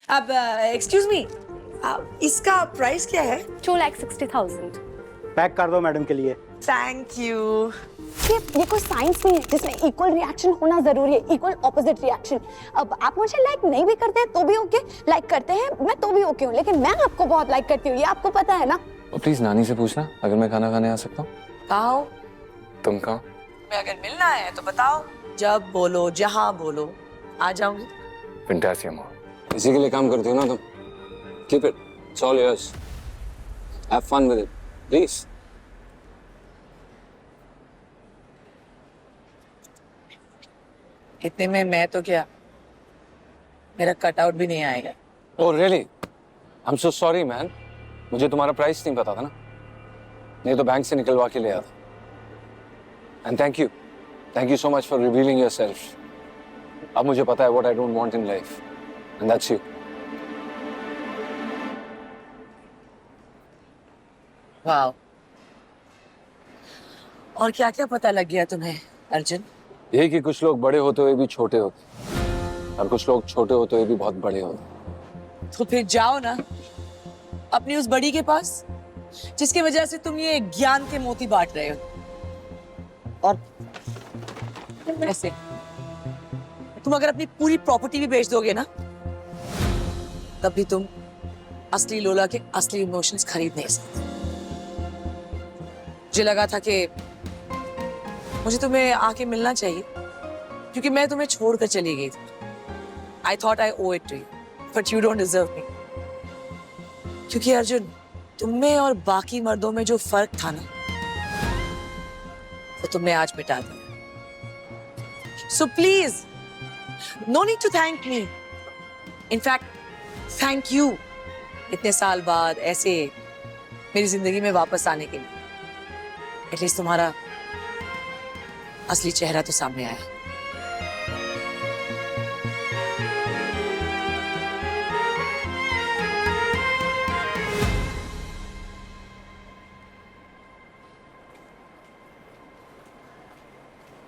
अब excuse me, इसका price क्या है? 2,60,000। पैक कर दो मैडम के लिए। Thank you. ये कोई साइंस नहीं है जिसमें इक्वल रिएक्शन होना जरूरी है, इक्वल ऑपोजिट रिएक्शन। अब आप मुझे लाइक नहीं भी करते हैं तो भी ओके, लाइक करते हैं मैं तो भी ओके हूँ, लेकिन मैं आपको बहुत लाइक करती हूँ, ये आपको पता है ना। तो प्लीज नानी से पूछना अगर मैं खाना खाने आ सकता हूँ। कहाँ हो? तुम कहाँ? मैं अगर मिलना है तो बताओ, जब बोलो जहाँ बोलो आ जाऊंगी। फैंटास्टिक अमोर। इसी के लिए काम करती हो ना तुम? Keep it, it's all yours. Have fun with it please. इतने में मैं तो क्या, मेरा कटआउट भी नहीं आएगा। Oh really? I am so sorry man, मुझे तुम्हारा प्राइस नहीं पता था ना, नहीं तो बैंक से निकलवा के ले आता। And thank you so much for revealing yourself. अब मुझे पता है what I don't want in life, and that's you. वाह, और क्या क्या पता लग गया तुम्हें अर्जुन? यही कि कुछ लोग बड़े होते हुए भी छोटे होते और कुछ लोग छोटे होते हुए भी बहुत बड़े होते। तो फिर जाओ ना अपनी उस बड़ी के पास जिसकी वजह से तुम ये ज्ञान के मोती बांट रहे हो। और ऐसे तुम अगर अपनी पूरी प्रॉपर्टी भी बेच दोगे ना, तब भी तुम असली लोला के असली इमोशंस खरीद नहीं सकते। मुझे लगा था कि मुझे तुम्हें आके मिलना चाहिए क्योंकि मैं तुम्हें छोड़कर चली गई थी। I thought I owe it to you, but you don't deserve me. क्योंकि अर्जुन, तुम में और बाकी मर्दों में जो फर्क था ना, वो तुमने आज मिटा दिया। So please, no need to thank me. In fact, thank you. इतने साल बाद ऐसे मेरी जिंदगी में वापस आने के लिए। एटलीस्ट तुम्हारा असली चेहरा तो सामने आया।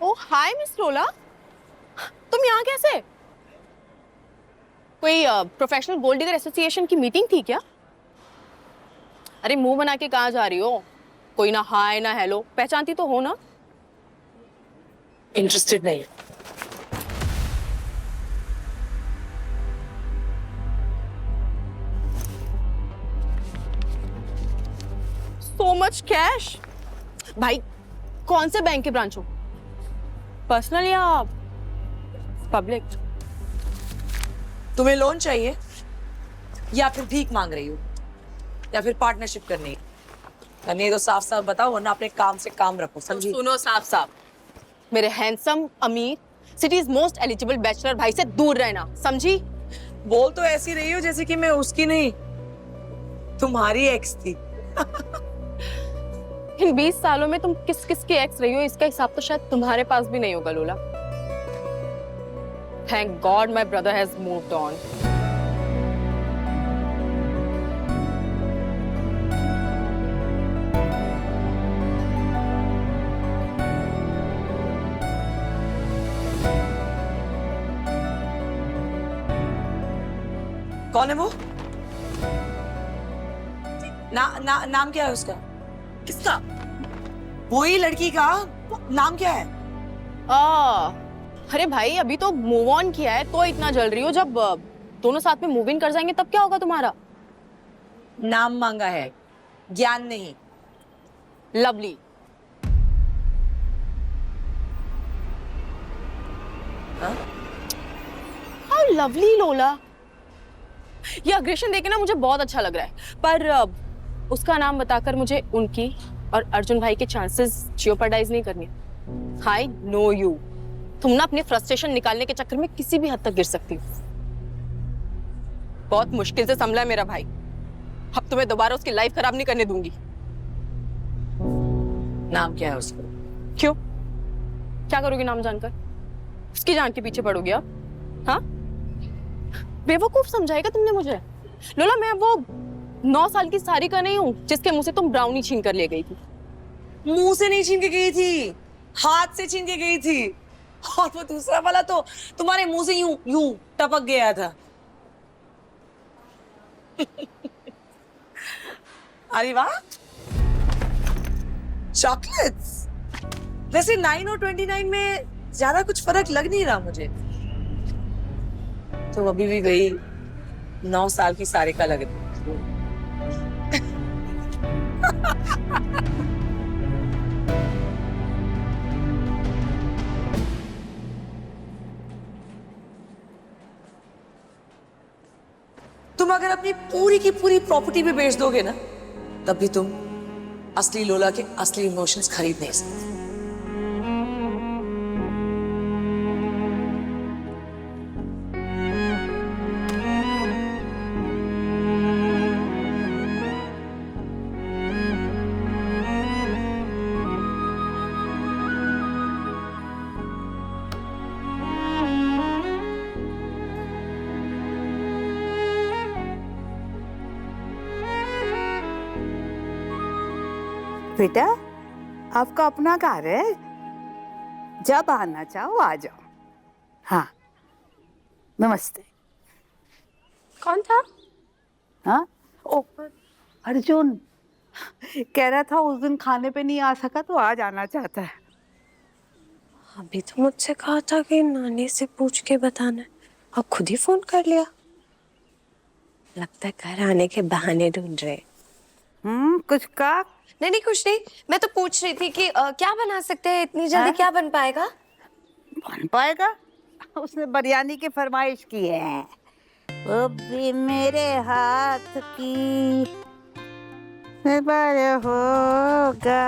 ओ हाय मिस लोला, तुम यहाँ कैसे? कोई प्रोफेशनल गोल्ड डिगर एसोसिएशन की मीटिंग थी क्या? अरे मुंह बना के कहाँ जा रही हो? कोई ना हाय ना हेलो, पहचानती तो हो ना? इंटरेस्टेड नहीं। So much cash. भाई कौन से बैंक के ब्रांच हो, पर्सनल या पब्लिक? तुम्हें लोन चाहिए या फिर भीख मांग रही हो या फिर पार्टनरशिप करनी है तो साफ साफ बताओ, वरना अपने काम से काम रखो, समझी? सुनो साफ साफ, मेरे हैंडसम अमीर सिटीज मोस्ट एलिजिबल बैचलर भाई से दूर रहना, समझी? बोल तो ऐसी रही हो जैसे कि मैं उसकी नहीं तुम्हारी एक्स थी। इन 20 सालों में तुम किस किस की एक्स रही हो, इसका हिसाब तो शायद तुम्हारे पास भी नहीं होगा लोला। Thank God my brother has moved on. कौन है वो? नाम क्या है उसका? किसका? वही लड़की का नाम क्या है? अरे भाई अभी तो मूव ऑन किया है तो इतना जल रही हो, जब दोनों साथ में मूव इन कर जाएंगे तब क्या होगा तुम्हारा? नाम मांगा है, ज्ञान नहीं। लवली। हाउ लवली लोला। ये अग्रेशन देखे ना मुझे बहुत अच्छा लग रहा है, पर उसका नाम बताकर मुझे उनकी और अर्जुन भाई के चांसेस जियोपर्डाइज नहीं करनी। आई नो यू, तुम ना अपनी फ्रस्ट्रेशन निकालने के चक्कर में किसी भी हद तक गिर सकती हो। बहुत मुश्किल से संभला है मेरा भाई, अब तुम्हें दोबारा उसकी लाइफ खराब नहीं करने दूंगी। नाम क्या है उसका? क्यों, क्या करोगी नाम जानकर? उसकी जान के पीछे पड़ोगी आप? हाँ, बेवकूफ समझाएगा तुमने मुझे? लोला मैं वो 9 साल की सारी का नहीं हूँ जिसके मुंह से तुम ब्राउनी छीन कर ले गई थी। मुंह से नहीं छीन के गई थी, हाथ से छीन के गई थी, और वो दूसरा वाला तो तुम्हारे मुंह से यूं यूं टपक गया था। अरे वाह, चॉकलेट्स। वैसे 9 और 29 में ज्यादा कुछ फर्क लग नहीं रहा मुझे। तो अभी भी वही 9 साल की सारिका लग रही। तुम अगर अपनी पूरी की पूरी प्रॉपर्टी भी बेच दोगे ना, तब भी तुम असली लोला के असली इमोशंस खरीद नहीं सकते। बेटा, आपका अपना घर है, जब आना चाहो आ जाओ। हाँ, नमस्ते। कौन था? हाँ, ओ अर्जुन कह रहा था उस दिन खाने पे नहीं आ सका तो आज आना चाहता है। अभी तो मुझसे कहा था कि नानी से पूछ के बताना है, अब खुद ही फोन कर लिया। लगता है घर आने के बहाने ढूंढ रहे। कुछ कहा? नहीं नहीं, कुछ नहीं। मैं तो पूछ रही थी कि क्या बना सकते हैं, इतनी जल्दी क्या बन पाएगा? बन पाएगा? उसने बिरयानी की फरमाइश की है। वो भी मेरे हाथ की बार होगा।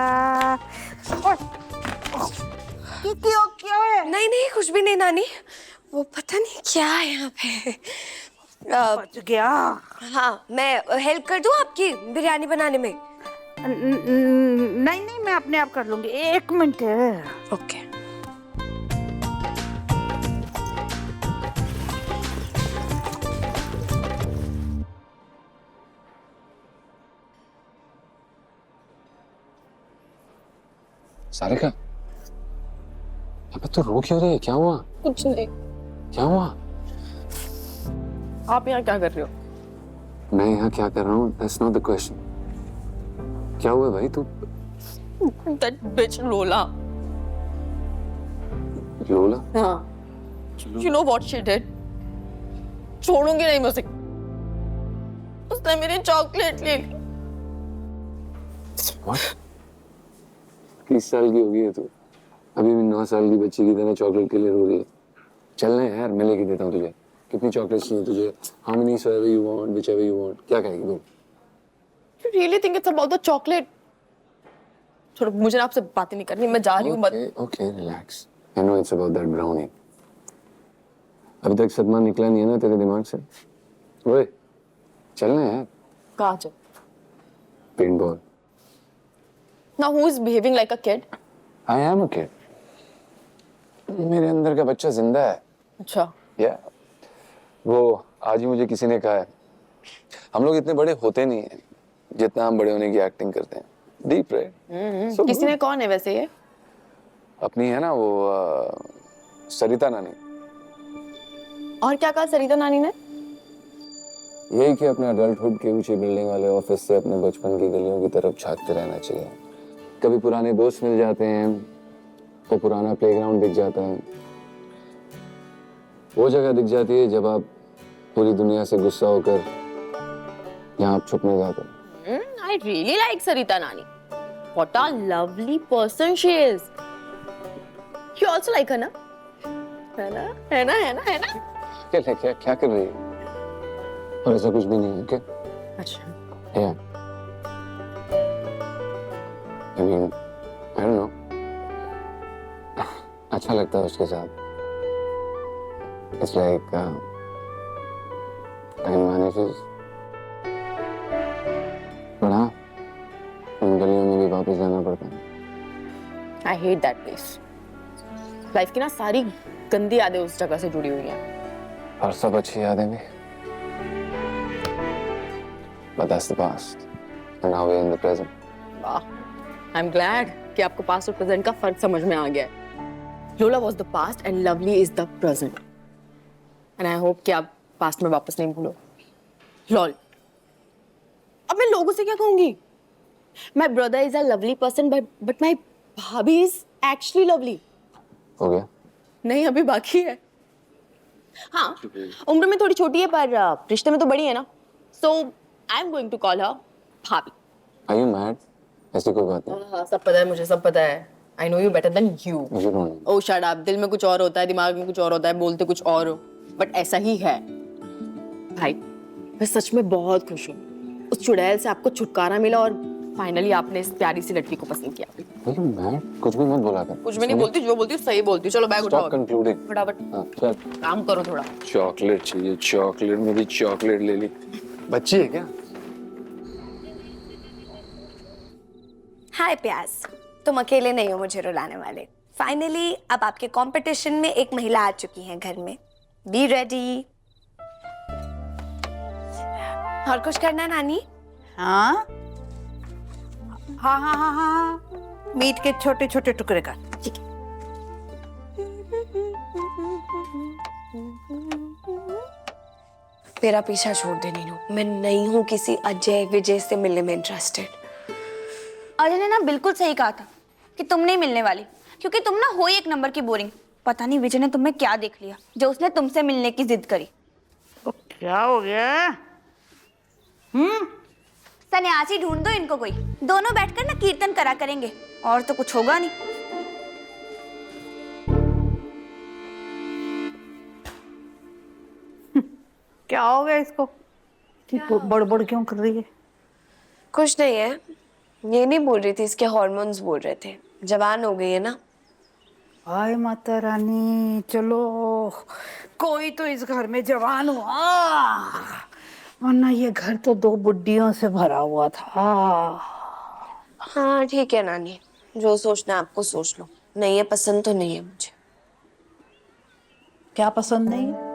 क्या है? नहीं नहीं, कुछ भी नहीं नानी। वो पता नहीं क्या है यहाँ पे। बच गया। हाँ, मैं हेल्प कर दूँ आपकी बिरयानी बनाने में? नहीं नहीं, मैं अपने आप कर लूंगी, 1 मिनट। ओके। सारिका, अबे तो रो क्यों रही है? क्या हुआ? कुछ नहीं। क्या हुआ? आप यहाँ क्या कर रहे हो? मैं यहाँ क्या कर रहा हूँ? That's not the question. क्या हुआ भाई? तू That bitch Lola. लोला? हाँ। You know what she did? छोड़ूंगी नहीं मैं उसे। उसने मेरी चॉकलेट ले ली। What? 30 साल की हो गई है तू, अभी भी 9 साल की बच्ची की तरह चॉकलेट के लिए रो रही है। चलना है यार, मैं लेके देता हूँ तुझे। कितनी चॉकलेट्स चाहिए तुझे? How many whatever you want, whichever you want. क्या कहेगी बोल? You really think it's about the chocolate? छोड़ो, मुझे ना आपसे बातें नहीं करनी, मैं जा रही हूँ। Okay, relax. I know it's about that brownie. अभी तक सदमा निकला नहीं है ना तेरे दिमाग से? ओए, चलना है यार। कहाँ चल? Paintball. Now who is behaving like a kid? I am a kid. मेरे अंदर का बच्चा जिंदा है। अच्छा। Yeah. वो आज ही मुझे किसी ने कहा है, हम लोग इतने बड़े होते नहीं हैं जितना हम बड़े होने की एक्टिंग करते हैं। Deep right? किसी ने कौन है वैसे ये? अपनी है ना वो सरिता नानी। और क्या कहा सरिता नानी ने? यही कि अपने अडल्टहुड के ऊंची बिल्डिंग वाले ऑफिस से अपने बचपन की गलियों की तरफ झांकते रहना चाहिए। कभी पुराने दोस्त मिल जाते हैं, वो पुराना प्लेग्राउंड दिख जाता है, वो जगह दिख जाती है जब आप पूरी दुनिया से गुस्सा होकर यहाँ आप छुपने जाते हैं। I really like Sarita Nani. What a lovely person she is. You also like her, ना? है ना? है ना? है ना? है ना? क्या कर रही है? और ऐसा कुछ भी नहीं है, क्या? अच्छा। Yeah. I mean, I don't know. अच्छा लगता है उसके साथ। It's like time vanishes. पर हाँ, उन गलियों में भी वापस जाना पड़ता है। I hate that place. Life की ना सारी गंदी यादें उस जगह से जुड़ी हुई हैं। और सब अच्छी यादें भी। But that's the past. And now we're in the present. वाह, I'm glad कि आपको पास्ट और प्रेजेंट का फर्क समझ में आ गया है। लोला was the past and lovely is the present. And I hope कि आप पास्ट में वापस नहीं भूलो। लॉल, अब मैं लोगों से क्या कहूंगी? My brother is a lovely person, but my भाभी is actually lovely. हो गया? नहीं, अभी बाकी है। हाँ, उम्र में थोड़ी छोटी है पर रिश्ते में तो बड़ी है ना। So I'm going to call her भाभी। Are you mad? ऐसी कोई बात नहीं। हाँ, सब पता है मुझे, सब पता है। I know you better than you. मुझे नहीं। Oh shut up, दिल में कुछ और होता है, दिमाग में कुछ और होता है, बोलते कुछ और हो, बट ऐसा ही है। भाई, मैं सच में बहुत खुश हूँ। उस चुड़ैल से आपको छुटकारा मिला और फाइनली आपने इस प्यारी सी लड़की को पसंद किया। Are you mad? कुछ भी मत बोला कर। कुछ भी नहीं बोलती, जो बोलती हूँ सही बोलती हूँ। चलो बैग उठाओ। Stop concluding. फटाफट हाँ, चल। काम करो थोड़ा। चॉकलेट चाहिए, चॉकलेट, मेरी चॉकलेट ले ली। बच्ची है क्या? हाय प्याज, तुम अकेले नहीं हो मुझे रुलाने वाले। फाइनली अब आपके कंपटीशन में एक महिला आ चुकी है घर में। Be ready. और कुछ करना है नानी? हाँ हाँ हाँ हाँ हाँ, मीट के छोटे छोटे टुकड़े कर। ठीक है। मेरा पीछा छोड़ दे नीनू, मैं नहीं हूँ किसी अजय विजय से मिलने में इंटरेस्टेड। अजय ने ना बिल्कुल सही कहा था कि तुम नहीं मिलने वाली, क्योंकि तुम ना हो ही एक नंबर की बोरिंग। पता नहीं विजय ने तुम्हें क्या देख लिया जो उसने तुमसे मिलने की जिद करी। तो क्या हो गया? सन्यासी ढूंढ दो इनको कोई, दोनों बैठकर ना कीर्तन करा करेंगे, और तो कुछ होगा नहीं। क्या हो गया इसको? बड़बड़ क्यों कर रही है? कुछ नहीं है, ये नहीं बोल रही थी, इसके हार्मोन्स बोल रहे थे। जवान हो गई है ना। हाय माता रानी, चलो कोई तो इस घर में जवान हुआ, वरना ये घर तो दो बुड्ढियों से भरा हुआ था। हाँ ठीक है नानी, जो सोचना है आपको सोच लो। नहीं है पसंद तो नहीं है मुझे। क्या पसंद नहीं है?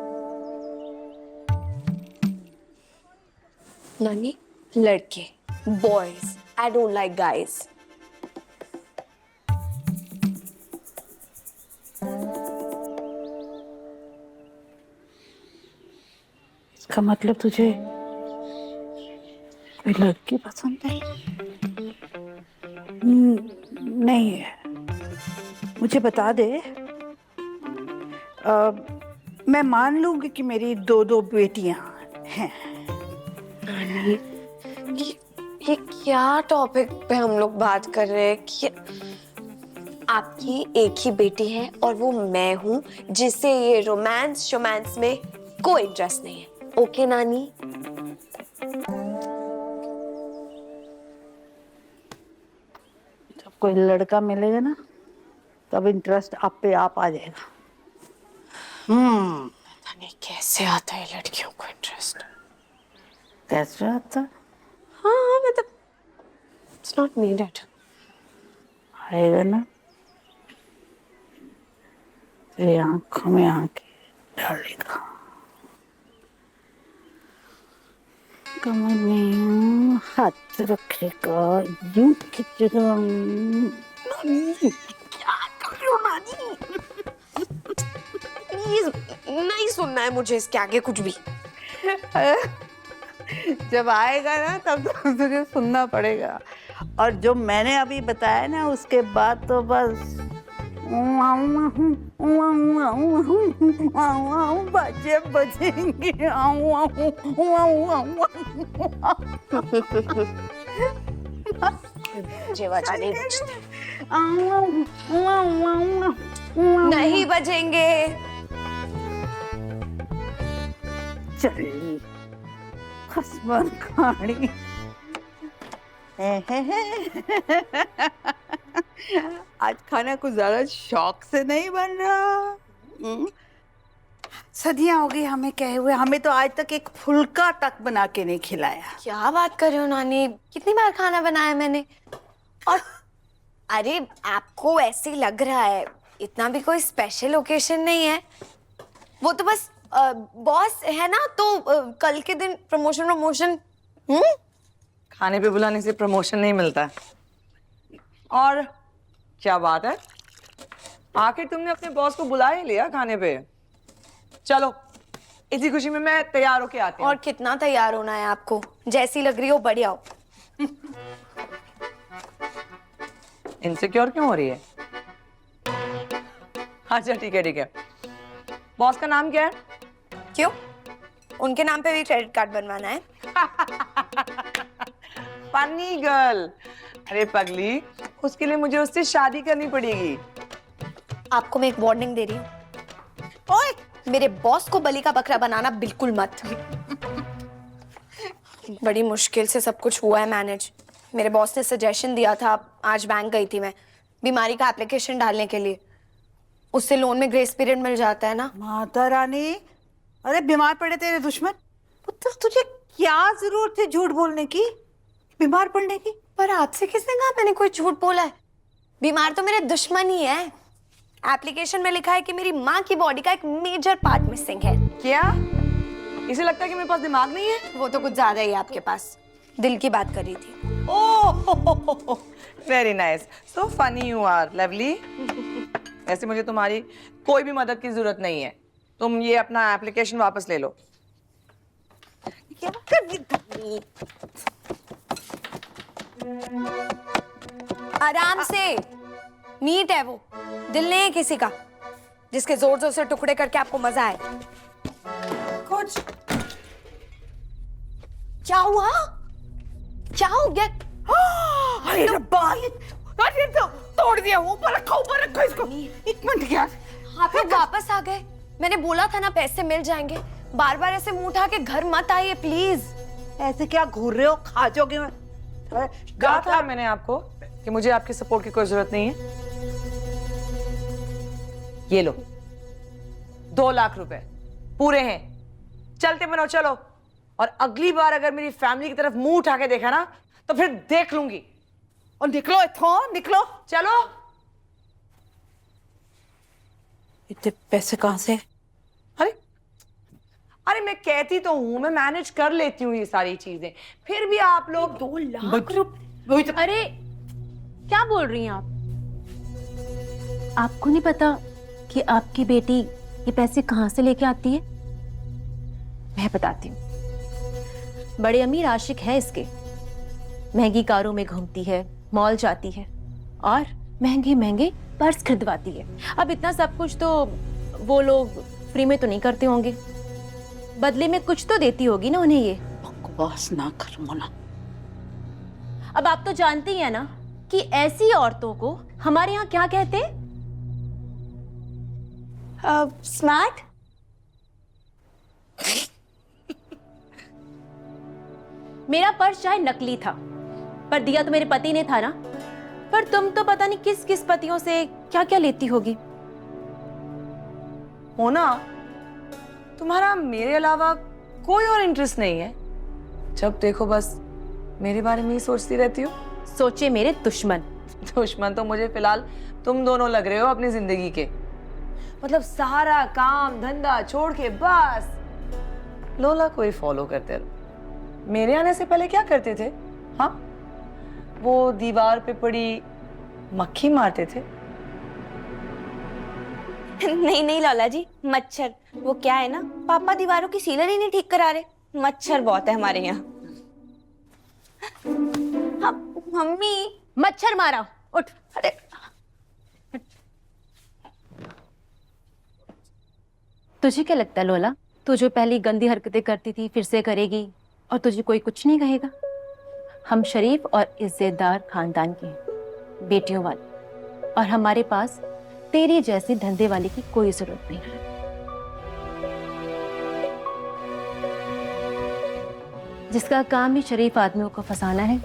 नानी, लड़के, boys. I don't like guys. इसका मतलब तुझे कोई लड़की पसंद है? नहीं है। मुझे बता दे, मैं मान लूंगी कि मेरी दो दो बेटियां हैं। ये क्या टॉपिक पे हम लोग बात कर रहे हैं कि आपकी एक ही बेटी है और वो मैं हूँ, जिसे ये रोमांस में कोई इंटरेस्ट नहीं है। ओके नानी? जब कोई लड़का मिलेगा ना, तब इंटरेस्ट आप पे आप आ जाएगा। नानी, कैसे आता है लड़कियों को इंटरेस्ट? कैसे आता? हाँ मतलब इट्स नॉट नीडेड। आएगा ना, तेरी आंखों में आंखें डालेगा, कमर में यूं हाथ रखेगा, यूं खींचेगा। प्लीज नहीं सुनना है मुझे इसके आगे कुछ भी। जब आएगा ना तब तो तुझे सुनना पड़ेगा, और जो मैंने अभी बताया ना उसके बाद तो बस बजे बजेंगे। जेवाजा नहीं बजते। नहीं बजेंगे। चली आसमान खाड़ी। आज खाना कुछ ज्यादा शौक से नहीं बन रहा। सदियां हो गई हमें कहे हुए, हमें तो आज तक एक फुल्का तक बना के नहीं खिलाया। क्या बात कर रहे हो नानी, कितनी बार खाना बनाया मैंने। और अरे आपको ऐसे ही लग रहा है, इतना भी कोई स्पेशल ओकेशन नहीं है। वो तो बस बॉस है ना, तो कल के दिन प्रमोशन। खाने पे बुलाने से प्रमोशन नहीं मिलता। और क्या बात है, आखिर तुमने अपने बॉस को बुला ही लिया खाने पे। चलो इसी खुशी में मैं तैयार होके आती हूँ। और कितना तैयार होना है आपको, जैसी लग रही हो बढ़िया हो। इनसिक्योर क्यों हो रही है? अच्छा ठीक है ठीक है। बॉस का नाम क्या है? क्यों, उनके नाम पे भी क्रेडिट कार्ड बनवाना है? Funny girl. अरे पगली, उसके लिए मुझे उससे शादी करनी पड़ेगी। आपको मैं एक वार्निंग दे रही हूँ। ओए, मेरे बॉस को बलि का बकरा बनाना बिल्कुल मत। बड़ी मुश्किल से सब कुछ हुआ है मैनेज। मेरे बॉस ने सजेशन दिया था, आज बैंक गई थी मैं बीमारी का एप्लीकेशन डालने के लिए। उससे लोन में ग्रेस पीरियड मिल जाता है ना। माता रानी, अरे बीमार पड़े तेरे दुश्मन, पुत्र तुझे क्या जरूरत है झूठ बोलने की, बीमार पड़ने की? पर आपसे किसने कहा मैंने कोई झूठ बोला है? बीमार तो मेरे दुश्मन ही है। एप्लीकेशन में लिखा है कि मेरी माँ की बॉडी का एक मेजर पार्ट मिसिंग है। क्या? इसे लगता है कि मेरे पास दिमाग नहीं है? वो तो कुछ ज्यादा ही है आपके पास। दिल की बात कर रही थी। Oh very nice, so funny you are lovely. ऐसे मुझे तुम्हारी कोई भी मदद की जरूरत नहीं है। तुम ये अपना एप्लीकेशन वापस ले लो। क्या कर रही? आराम से, मीट है वो, दिल नहीं है किसी का जिसके जोर जोर से टुकड़े करके आपको मजा आए। कुछ क्या हुआ? क्या हो गया? अरे रब्बा, अरे तो तोड़ दिया, ऊपर रखो इसको। एक मिनट यार, आप लोग वापस आ गए। मैंने बोला था ना पैसे मिल जाएंगे। बार बार ऐसे मुंह उठा के घर मत आइए प्लीज। ऐसे क्या घूर रहे हो, खा जाओगे? कहा था मैंने आपको कि मुझे आपकी सपोर्ट की कोई जरूरत नहीं है। ये लो 2 लाख रुपए पूरे हैं, चलते बनो चलो। और अगली बार अगर मेरी फैमिली की तरफ मुंह उठा के देखा ना तो फिर देख लूंगी। और निकलो इथों, निकलो। चलो। इतने पैसे कहां से? अरे अरे मैं कहती तो हूं, मैं मैनेज कर लेती हूँ ये सारी चीजें, फिर भी आप लोग 2 लाख रुपए? अरे क्या बोल रही हैं आप? आपको नहीं पता कि आपकी बेटी ये पैसे कहाँ से लेके आती है? मैं बताती हूँ। बड़े अमीर आशिक है इसके, महंगी कारों में घूमती है, मॉल जाती है और महंगे महंगे पर्स खरीदवाती है। अब इतना सब कुछ तो वो लोग फ्री में तो नहीं करते होंगे, बदले में कुछ तो देती होगी ना उन्हें ये। बकवास ना कर मोना। अब आप तो जानती हैं ना कि ऐसी औरतों को हमारे यहाँ क्या कहते हैं? स्मार्ट। मेरा पर्स चाहे नकली था पर दिया तो मेरे पति ने था ना। पर तुम तो पता नहीं किस किस पतियों से क्या क्या लेती होगी। मोना, तुम्हारा मेरे अलावा कोई और इंटरेस्ट नहीं है? जब देखो बस मेरे बारे में ही सोचती रहती हो। सोचे मेरे दुश्मन। दुश्मन तो मुझे फिलहाल तुम दोनों लग रहे हो अपनी जिंदगी के। मतलब सारा काम धंधा छोड़ के बस लोला को ही फॉलो करते रहो। मेरे आने से पहले क्या करते थे? हाँ, वो दीवार पे पड़ी मक्खी मारते थे। नहीं नहीं लौला जी, मच्छर। वो क्या है ना, पापा दीवारों की सीलन ही नहीं ठीक करा रहे, मच्छर बहुत है हमारे यहाँ। हाँ, मम्मी। मच्छर मारा, उठ। अरे तुझे क्या लगता है लोला, तू जो पहली गंदी हरकतें करती थी फिर से करेगी और तुझे कोई कुछ नहीं कहेगा? हम शरीफ और इज्जतदार खानदान के हैं, बेटियों वाले, और हमारे पास तेरी जैसी धंधे वाले की कोई जरूरत नहीं है। जिसका काम ही शरीफ आदमियों को फंसाना है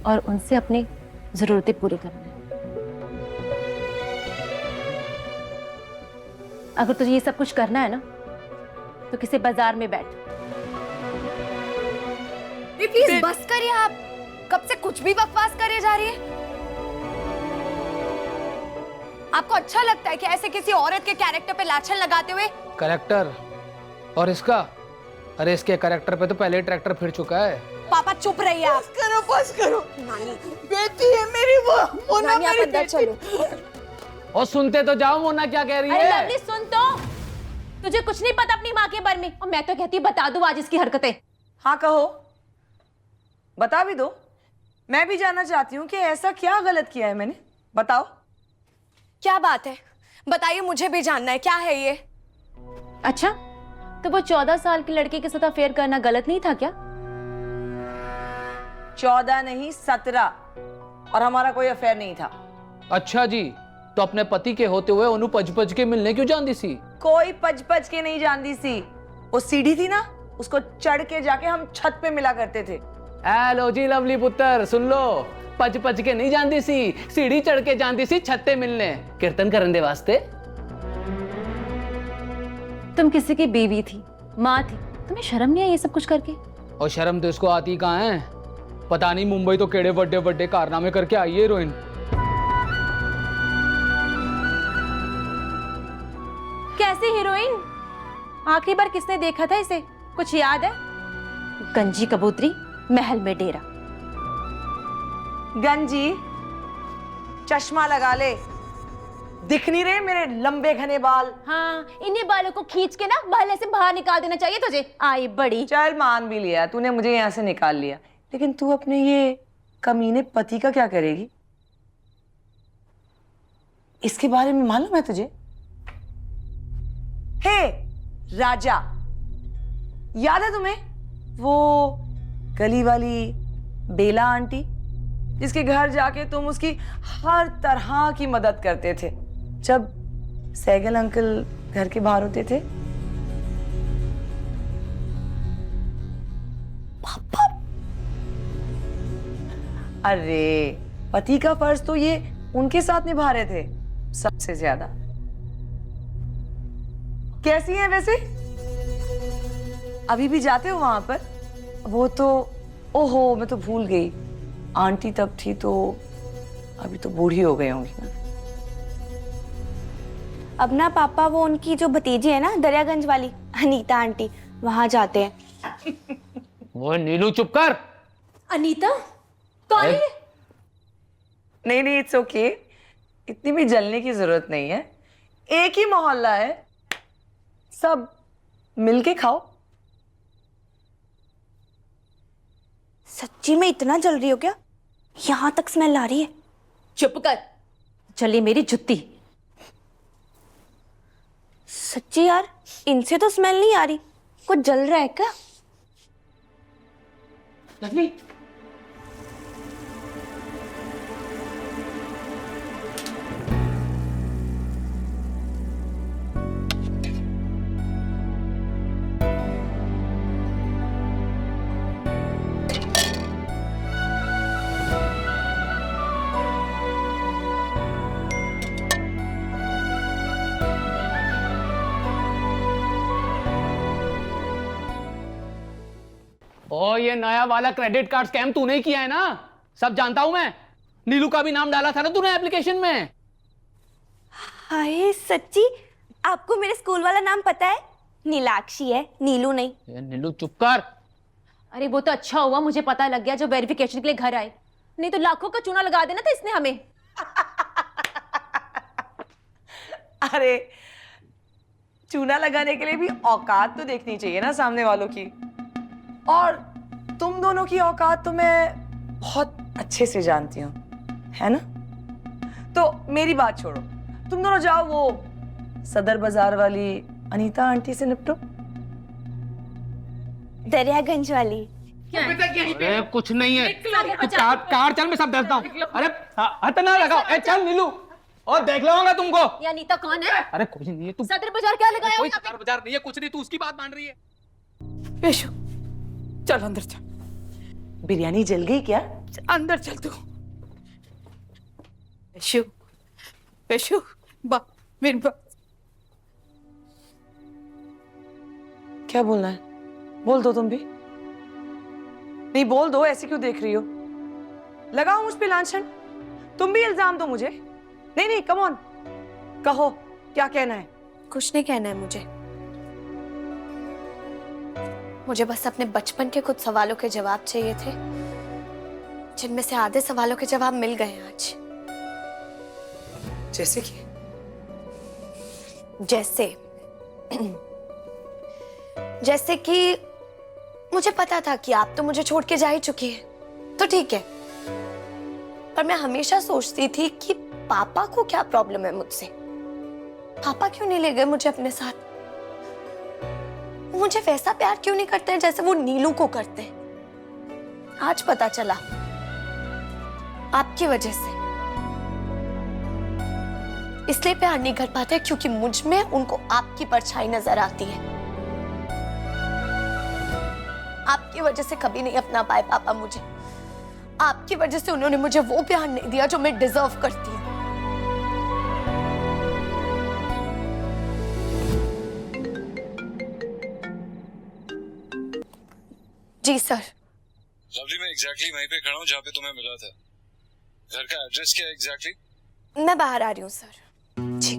और उनसे अपनी जरूरतें पूरी करना है। अगर तुझे ये सब कुछ करना है ना तो किसी बाजार में बैठ। प्लीज बस करिए आप, कब से कुछ भी बकवास करे जा रही है। आपको अच्छा लगता है कि ऐसे किसी औरत के कैरेक्टर पे लाछन लगाते हुए? कैरेक्टर? और इसका? अरे इसके कैरेक्टर पे तो पहले ही ट्रैक्टर फिर चुका है। पापा चुप रहिए आप। बस करो। नानी, बेटी है मेरी वो, मोना नानी आप मेरी अंदर बेटी। चलो। और सुनते तो जाओ मोना क्या कह रही अरे है। लवली सुन तो, तुझे कुछ नहीं पता अपनी माँ के बारे में, और मैं तो कहती हूँ बता दो आज इसकी हरकतें। हाँ कहो, बता भी दो। मैं भी जानना चाहती हूँ कि ऐसा क्या गलत किया है मैंने, बताओ। क्या बात है, बताइए, मुझे भी जानना है, क्या है ये? अच्छा, तो वो 14 साल के लड़के के साथ अफेयर करना गलत नहीं था क्या? 14 नहीं 17, और हमारा कोई अफेयर नहीं था। अच्छा जी, तो अपने पति के होते हुए उन्हें पज के मिलने क्यों जान दी सी? कोई पज के नहीं जानती सी। वो सीढ़ी थी ना, उसको चढ़ के जाके हम छत पे मिला करते थे। हेलो जी लवली पुत्र, सुन लो, पज के नहीं जानती सी, सीढ़ी चढ़ के जानती सी छत पे मिलने, कीर्तन करने दे वास्ते। तुम किसी की बीवी थी, माँ थी, तुम्हें शर्म नहीं आई ये सब कुछ करके? और शर्म तो इसको आती कहाँ है, पता नहीं मुंबई तो केड़े बड़े बड़े कारनामे करके आई है हीरोइन। कैसी हीरोइन? आखिरी बार किसने देखा था इसे, कुछ याद है? गंजी कबूतरी, महल में डेरा। गंजी, चश्मा लगा ले, दिख नहीं रहे मेरे लंबे घने बाल? हाँ, इन्हीं बालों को खींच के ना महल से बाहर निकाल देना चाहिए तुझे। आई बड़ी। चल मान भी लिया, तूने मुझे यहाँ से निकाल लिया, लेकिन तू अपने ये कमीने पति का क्या करेगी? इसके बारे में मालूम है तुझे? हे राजा, याद है तुम्हें वो गली वाली बेला आंटी, जिसके घर जाके तुम उसकी हर तरह की मदद करते थे जब सैगल अंकल घर के बाहर होते थे? पापा, अरे पति का फर्ज तो ये उनके साथ निभा रहे थे सबसे ज्यादा। कैसी हैं वैसे? अभी भी जाते हो वहां पर? वो तो, ओहो मैं तो भूल गई, आंटी तब थी तो अभी तो बूढ़ी हो गई होंगी ना। अब ना पापा वो उनकी जो भतीजी है ना दरियागंज वाली अनीता आंटी, वहां जाते हैं। वो नीलू चुप कर। अनीता कौन है? नहीं नहीं, इट्स ओके, इतनी भी जलने की जरूरत नहीं है, एक ही मोहल्ला है, सब मिलके खाओ। सच्ची में इतना जल रही हो क्या? यहां तक स्मेल आ रही है। चुप कर, चली मेरी जुत्ती। सच्ची यार, इनसे तो स्मेल नहीं आ रही, कुछ जल रहा है क्या? लवली, ओ ये नया वाला क्रेडिट कार्ड स्कैम तूने किया है ना, सब जानता हूं मैं। नीलू का भी नाम डाला था ना तूने एप्लीकेशन में। हाय सच्ची, आपको मेरे स्कूल वाला नाम पता है? नीलाक्षी है, नीलू नहीं। ये नीलू चुप कर। अरे वो तो अच्छा हुआ मुझे पता लग गया जो वेरिफिकेशन के लिए घर आए, नहीं तो लाखों का चूना लगा देना था इसने हमें। अरे चूना लगाने के लिए भी औकात तो देखनी चाहिए ना सामने वालों की, और तुम दोनों की औकात तो मैं बहुत अच्छे से जानती हूँ, है ना? तो मेरी बात छोड़ो, तुम दोनों जाओ वो सदर बाजार वाली अनीता आंटी से निपटो। दरियागंज वाली। अरे कुछ नहीं है, कार चल, मैं सब देखता हूँ। अरे हाथ ना लगाओ, ए चल नीलू, और देख लूंगा तुमको। ये अनीता कौन है? अरे कुछ नहीं है, तू सदर बाजार क्या लगाया? कोई सदर बाजार नहीं है, कुछ नहीं, तू उसकी बात मान रही है। यशु, चल अंदर चल। बिरयानी जल गई क्या? अंदर चल तू। यशु, यशु, मेरी बात। क्या बोलना है? बोल दो तुम भी। नहीं बोल दो, ऐसे क्यों देख रही हो? लगाओ मुझ पे लांछन, तुम भी इल्जाम दो मुझे। नहीं नहीं, कम ऑन, कहो क्या कहना है? कुछ नहीं कहना है मुझे बस अपने बचपन के कुछ सवालों के जवाब चाहिए थे, जिनमें से आधे सवालों के जवाब मिल गए हैं आज। जैसे कि? जैसे जैसे कि मुझे पता था कि आप तो मुझे छोड़ के जा ही चुकी है, तो ठीक है। पर मैं हमेशा सोचती थी कि पापा को क्या प्रॉब्लम है मुझसे, पापा क्यों नहीं ले गए मुझे अपने साथ, वो मुझे वैसा प्यार क्यों नहीं करते हैं जैसे वो नीलू को करते हैं। आज पता चला, आपकी वजह से। इसलिए प्यार नहीं कर पाते क्योंकि मुझ में उनको आपकी परछाई नजर आती है। आपकी वजह से कभी नहीं अपना पाए पापा मुझे, आपकी वजह से उन्होंने मुझे वो प्यार नहीं दिया जो मैं डिजर्व करती हूँ। जी सर। लवली, मैं एग्जैक्टली वहीं पे खड़ा हूँ जहाँ पे तुम्हें मिला था। घर का एड्रेस क्या है एग्जैक्टली? मैं बाहर आ रही हूँ सर। जी।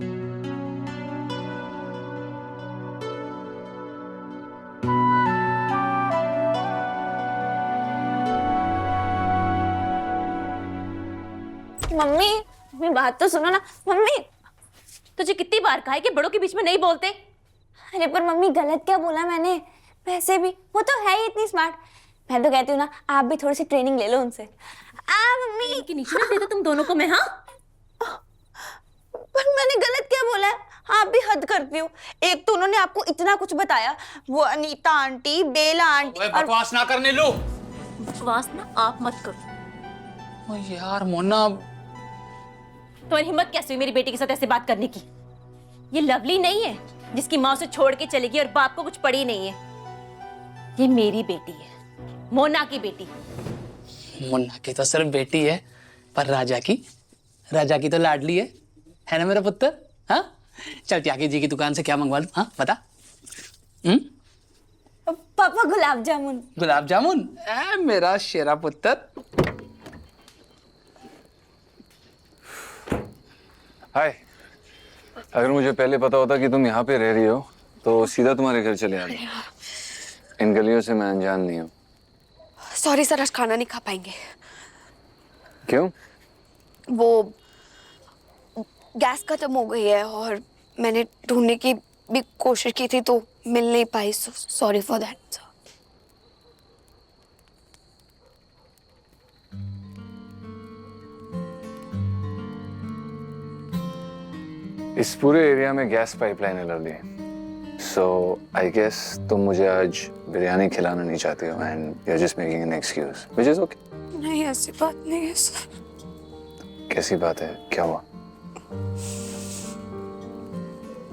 मम्मी, मेरी बात तो सुनो ना। मम्मी, तुझे कितनी बार कहा है कि बड़ों के बीच में नहीं बोलते? अरे पर मम्मी, गलत क्या बोला मैंने? वैसे भी वो तो है ही इतनी स्मार्ट। मैं तो कहती हूँ ना, आप भी थोड़ी सी ट्रेनिंग ले लो उनसे। मम्मी कि नीचे ना देता तुम दोनों को मैं। हाँ, पर मैंने गलत क्या बोला है? आप भी हद करती हो। एक तो उन्होंने आपको इतना कुछ बताया, वो अनीता आंटी, बेला आंटी। बकवास ना करने लो। बकवास ना आप मत करो। ओ यार मोना, तुम्हारी हिम्मत कैसे हुई मेरी बेटी के साथ ऐसे बात करने की? ये लवली नहीं है जिसकी माँ उसे छोड़ के चली गई और बाप को कुछ पड़ी नहीं है। ये मेरी बेटी है, मोना की बेटी। मुन्ना की तो सिर्फ बेटी है, पर राजा की तो लाडली है ना मेरा पुत्र? हाँ, चल त्यागी जी की दुकान से क्या मंगवा लूं? हाँ बता। पापा गुलाब जामुन। गुलाब जामुन? मेरा शेरा पुत्र। हाय, अगर मुझे पहले पता होता कि तुम यहाँ पे रह रही हो तो सीधा तुम्हारे घर चले आते। इन गलियों से मैं अनजान नहीं हूँ। सॉरी सर, आज खाना नहीं खा पाएंगे। क्यों? वो गैस खत्म हो गई है और मैंने ढूंढने की भी कोशिश की थी तो मिल नहीं पाई। Sorry for that sir. इस पूरे एरिया में गैस पाइपलाइन है लवली, सो आई गेस तुम मुझे आज बिरयानी खिलाना नहीं चाहती हो and you are just making an excuse, which is okay. नहीं, ऐसी बात नहीं है सर। कैसी बात है? क्या हुआ?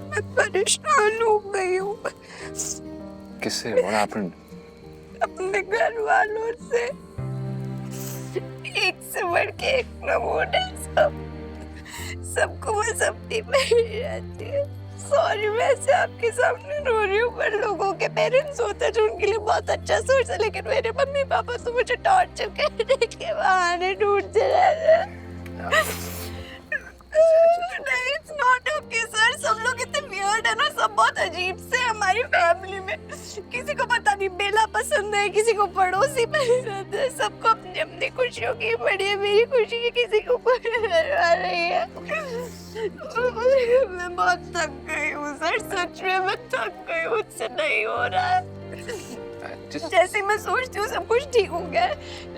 मैं परेशान हो गई हूँ किससे? What happened? अपने घर वालों से। एक से बढ़ के एक नमूने सबको बस अपनी पड़ी रहती है। सॉरी, मैं ऐसे आपके सामने रो रही हूँ, पर लोगों के पेरेंट्स होते हैं जो उनके लिए बहुत अच्छा सोचते, लेकिन मेरे मम्मी पापा तो मुझे टॉर्चर करने के बहाने ढूंढते रहते हैं। नहीं, it's not okay सर। सब लोग इतने weird है ना, सब बहुत अजीब से हमारी फैमिली में। किसी को पता नहीं बेला पसंद है, किसी को पड़ोसी पसंद है, सबको अपनी अपनी खुशियों की पड़ी है। मेरी खुशी की किसी को कोई आ रही है। मैं बहुत थक गई हूँ सर, सच में मैं थक गई हूँ, मुझसे नहीं हो रहा है। जैसे मैं सोचती हूँ सब कुछ ठीक हो गया,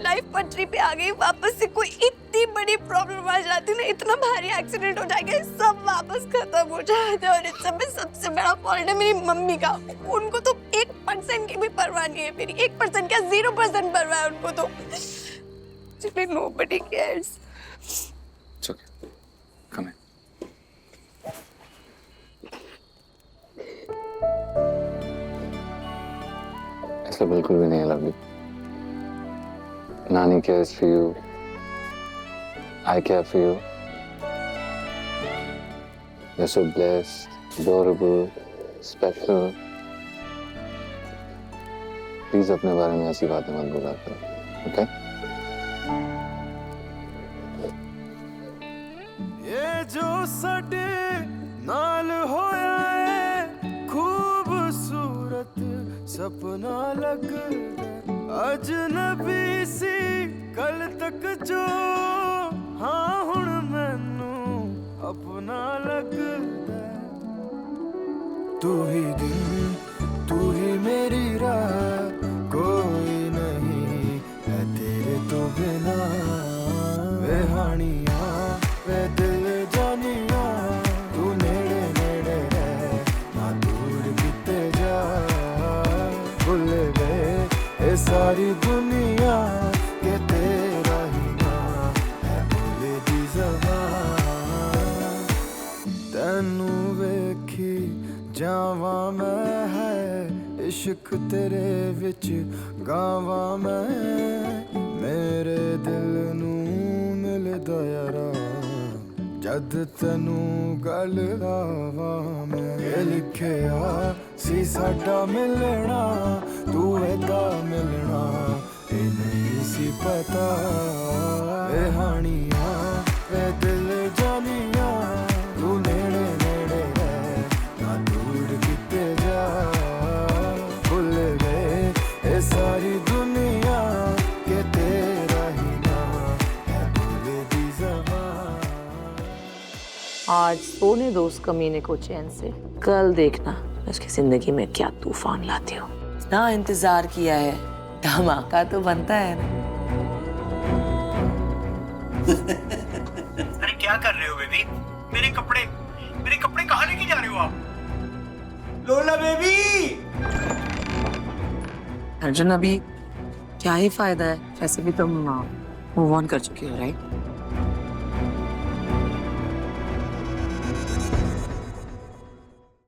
लाइफ पटरी पे आ गई, वापस से कोई इतनी बड़ी प्रॉब्लम आ जाती है ना, इतना भारी एक्सीडेंट हो जाएगा, सब वापस खत्म हो जाता है। और इस सब में सबसे बड़ा फॉल्ट है मेरी मम्मी का। उनको तो 1% की भी परवाह नहीं है मेरी। 1% क्या, 0% परवाह है उनको तो। Nobody cares. It's okay. Come in. ऐसा बिल्कुल भी नहीं है लवली। नानी cares for you. I care for you. You're so blessed, adorable, special. Please अपने बारे में ऐसी बातें मत बोला करो, okay? ये जो सडे नाल होया है खूबसूरत सपना लगदा, अजनबी सी कल तक जो, हाँ हुण मैनू अपना लगदा। तू ही दिल, तू ही मेरी राह कोई नहीं है तेरे तो बिना। वे हानिया वे दिल जानिया तू नेड़े नेड़े रह ना दूर किते जा। भुल गए ये सारी दुनिया के तेरा ही ना है भूले दी ज़बान। तेनू वेखी जावा मैं है इश्क तेरे विच गावा मैं। मेरे दिल नू मिलदा यारा जद तेनू गल आवा मैं। ये लिखिया सी साडा मिलना तू एदा मिलना ये नहीं सी पता। वे हानिया वे दिल जानिया तू नेड़े नेड़े रह ना दूर किते जा। भुल गए ये सारी दुनिया के तेरा ही ना है भूले दी ज़बान। आज सोने दो उस कमीने को चैन से, कल देखना मैं उसकी जिंदगी में क्या तूफान लाती हूँ। इतना इंतजार किया है, धमाका तो बनता है ना। अरे क्या कर रहे हो बेबी? मेरे कपड़े कहाँ लेके जा रहे हो आप? लोला बेबी! अर्जुन अभी क्या ही फायदा है, वैसे भी तुम मूव ऑन कर चुके हो राइट?